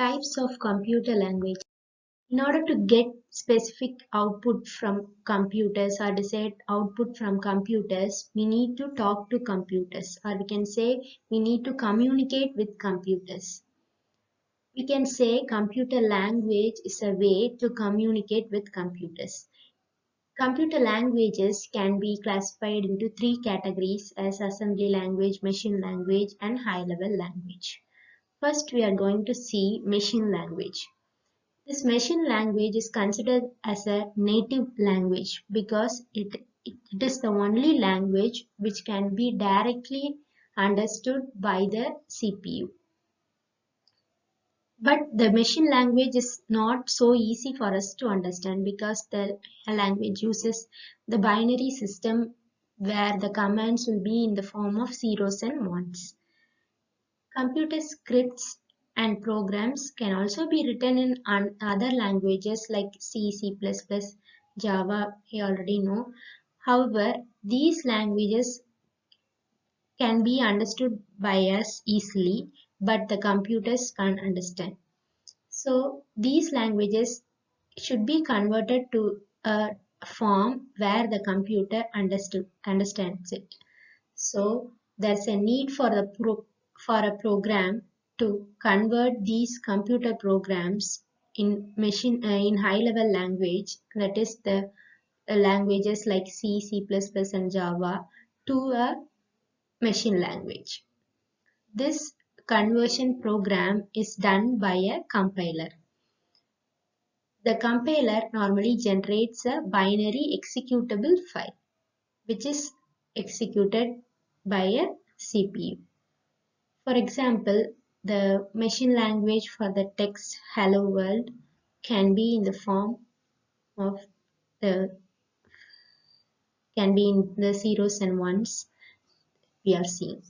Types of computer language. In order to get specific output from computers or desired output from computers, we need to talk to computers, or we can say we need to communicate with computers. We can say computer language is a way to communicate with computers. Computer languages can be classified into three categories as assembly language, machine language, and high-level language. First, we are going to see machine language. This machine language is considered as a native language because it is the only language which can be directly understood by the CPU. But the machine language is not so easy for us to understand because the language uses the binary system where the commands will be in the form of zeros and ones. Computer scripts and programs can also be written in other languages like C, C++, Java, we already know. However, these languages can be understood by us easily, but the computers can't understand. So these languages should be converted to a form where the computer understands it. So there's a need for a program to convert these computer programs in high level language, that is the languages like C, C++, and Java, to a machine language. This conversion program is done by a compiler. The compiler normally generates a binary executable file, which is executed by a CPU. For example, the machine language for the text hello world can be in the form of can be in the zeros and ones we are seeing.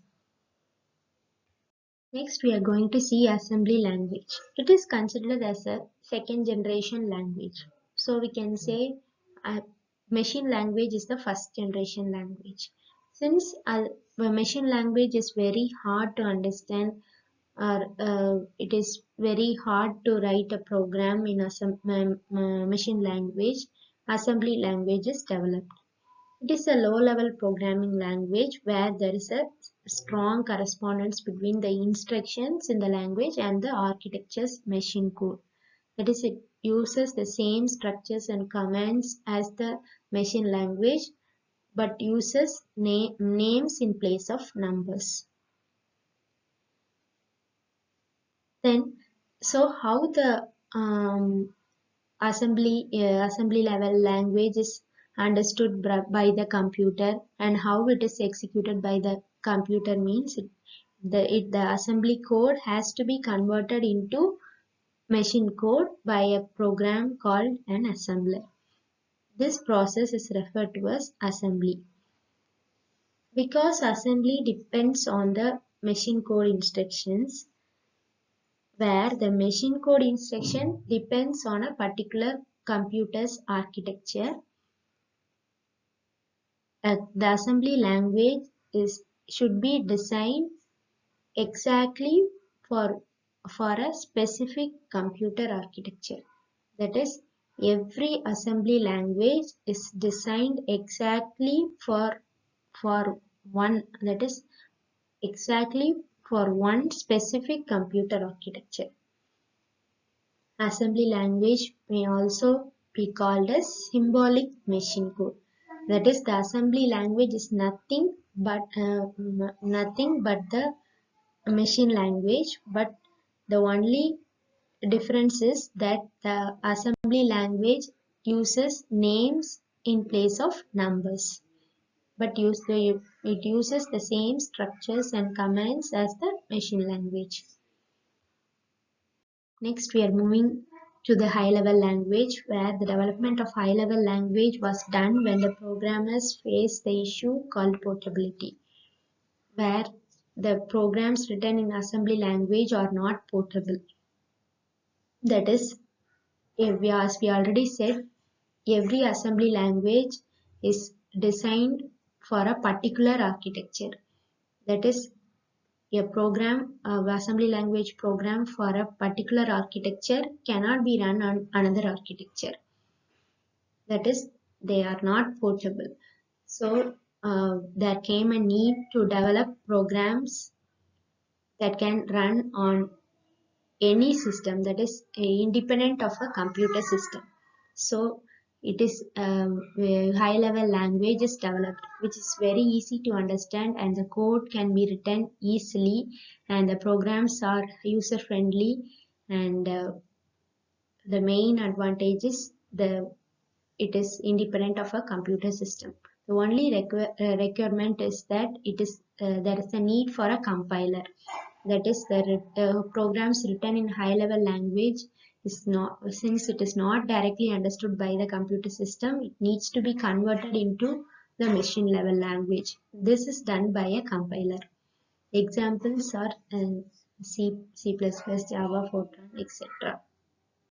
Next, we are going to see assembly language. It is considered as a second generation language. So we can say machine language is the first generation language. Since the machine language is very hard to understand, or it is very hard to write a program in machine language, assembly language is developed. It is a low-level programming language where there is a strong correspondence between the instructions in the language and the architecture's machine code. That is, it uses the same structures and commands as the machine language but uses names in place of numbers. Then, so how the assembly level language is understood by the computer and how it is executed by the computer means the assembly code has to be converted into machine code by a program called an assembler. This process is referred to as assembly. Because assembly depends on the machine code instructions, where the machine code instruction depends on a particular computer's architecture, the assembly language should be designed exactly for a specific computer architecture. That is, every assembly language is designed exactly for one, that is exactly for one specific computer architecture. Assembly language may also be called as symbolic machine code. That is, the assembly language is nothing but the machine language, but the only difference is that the assembly language uses names in place of numbers, but it uses the same structures and commands as the machine language. Next, we are moving to the high-level language, where the development of high-level language was done when the programmers faced the issue called portability, where the programs written in assembly language are not portable. That is, as we already said, every assembly language is designed for a particular architecture. That is, a program, assembly language program for a particular architecture cannot be run on another architecture. That is, they are not portable. So there came a need to develop programs that can run on any system that is independent of a computer system. So it is a high level language is developed, which is very easy to understand, and the code can be written easily, and the programs are user friendly, and the main advantage is it is independent of a computer system. The only requirement is that there is a need for a compiler. That is, the programs written in high level language is not, since it is not directly understood by the computer system, it needs to be converted into the machine level language. This is done by a compiler. Examples are C++, Java, Fortran, etc.